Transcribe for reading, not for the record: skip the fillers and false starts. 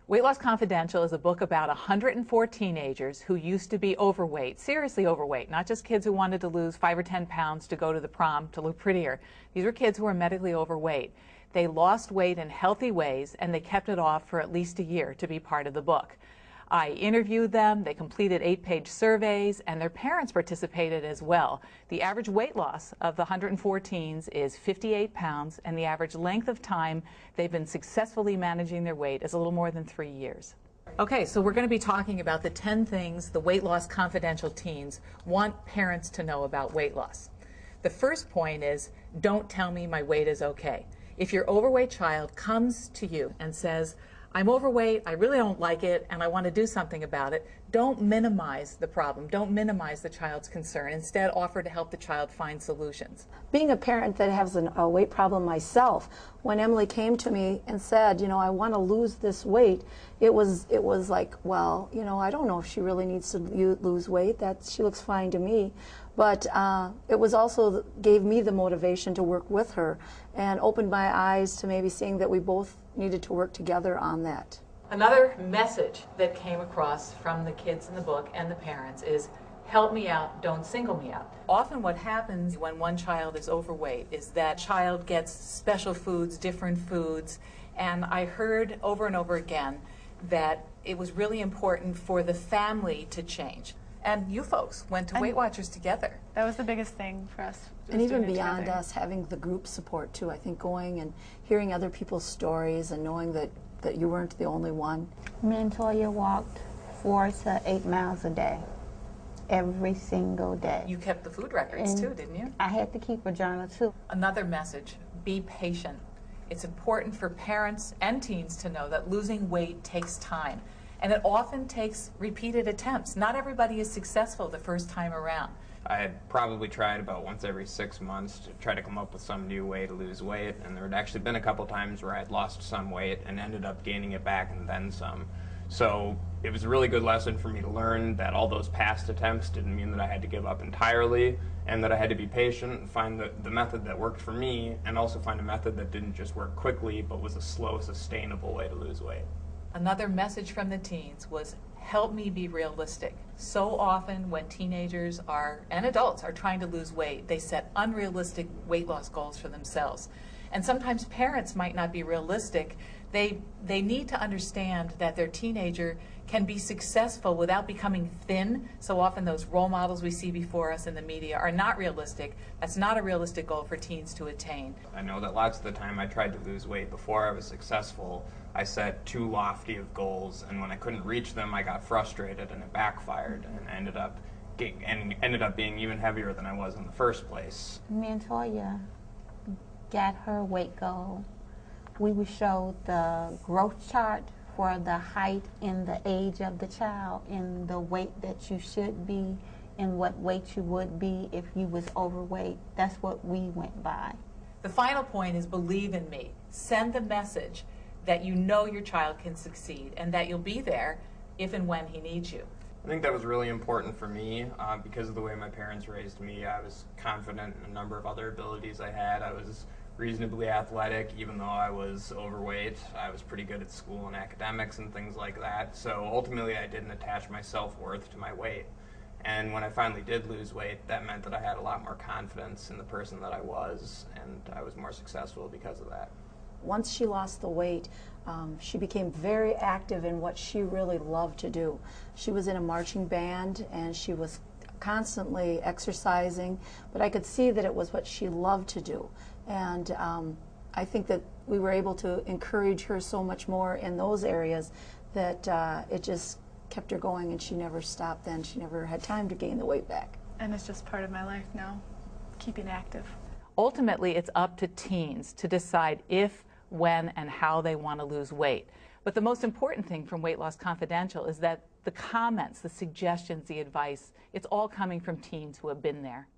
Weight Loss Confidential is a book about 104 teenagers who used to be overweight, seriously overweight, not just kids who wanted to lose 5 or 10 pounds to go to the prom to look prettier. These were kids who were medically overweight. They lost weight in healthy ways, and they kept it off for at least a year to be part of the book. I interviewed them, they completed 8-page surveys, and their parents participated as well. The average weight loss of the 104 teens is 58 pounds, and the average length of time they've been successfully managing their weight is a little more than 3 years. Okay, so we're going to be talking about the 10 things the Weight Loss Confidential teens want parents to know about weight loss. The first point is, don't tell me my weight is okay. If your overweight child comes to you and says, I'm overweight, I really don't like it, and I want to do something about it, don't minimize the problem. Don't minimize the child's concern. Instead, offer to help the child find solutions. Being a parent that has a weight problem myself, when Emily came to me and said, you know, I want to lose this weight, it was like, well, you know, I don't know if she really needs to lose weight. She looks fine to me. But it was also gave me the motivation to work with her and opened my eyes to maybe seeing that we both needed to work together on that. Another message that came across from the kids in the book and the parents is, help me out, don't single me out. Often what happens when one child is overweight is that child gets special foods, different foods, and I heard over and over again that it was really important for the family to change. And you folks went to Weight Watchers together. That was the biggest thing for us. And even beyond us, having the group support too. I think going and hearing other people's stories and knowing that you weren't the only one. Me and Toya walked 4 to 8 miles a day, every single day. You kept the food records too, didn't you? I had to keep a journal too. Another message, be patient. It's important for parents and teens to know that losing weight takes time. And it often takes repeated attempts. Not everybody is successful the first time around. I had probably tried about once every 6 months to try to come up with some new way to lose weight, and there had actually been a couple times where I'd lost some weight and ended up gaining it back and then some. So it was a really good lesson for me to learn that all those past attempts didn't mean that I had to give up entirely, and that I had to be patient and find the method that worked for me, and also find a method that didn't just work quickly but was a slow, sustainable way to lose weight. Another message from the teens was, help me be realistic. So often when teenagers and adults are trying to lose weight, they set unrealistic weight loss goals for themselves. And sometimes parents might not be realistic. They need to understand that their teenager can be successful without becoming thin. So often those role models we see before us in the media are not realistic. That's not a realistic goal for teens to attain. I know that lots of the time I tried to lose weight before I was successful, I set too lofty of goals, and when I couldn't reach them, I got frustrated and it backfired, and ended up being even heavier than I was in the first place. Me and Toya got her weight goal. We would show the growth chart for the height and the age of the child and the weight that you should be and what weight you would be if you was overweight. That's what we went by. The final point is, believe in me. Send the message that you know your child can succeed and that you'll be there if and when he needs you. I think that was really important for me because of the way my parents raised me. I was confident in a number of other abilities I had. I was reasonably athletic, even though I was overweight. I was pretty good at school and academics and things like that. So ultimately I didn't attach my self-worth to my weight. And when I finally did lose weight, that meant that I had a lot more confidence in the person that I was, and I was more successful because of that. Once she lost the weight, she became very active in what she really loved to do. She was in a marching band and she was constantly exercising, but I could see that it was what she loved to do. And I think that we were able to encourage her so much more in those areas that it just kept her going, and she never stopped then. She never had time to gain the weight back. And it's just part of my life now, keeping active. Ultimately, it's up to teens to decide if, when, and how they want to lose weight. But the most important thing from Weight Loss Confidential is that the comments, the suggestions, the advice, it's all coming from teens who have been there.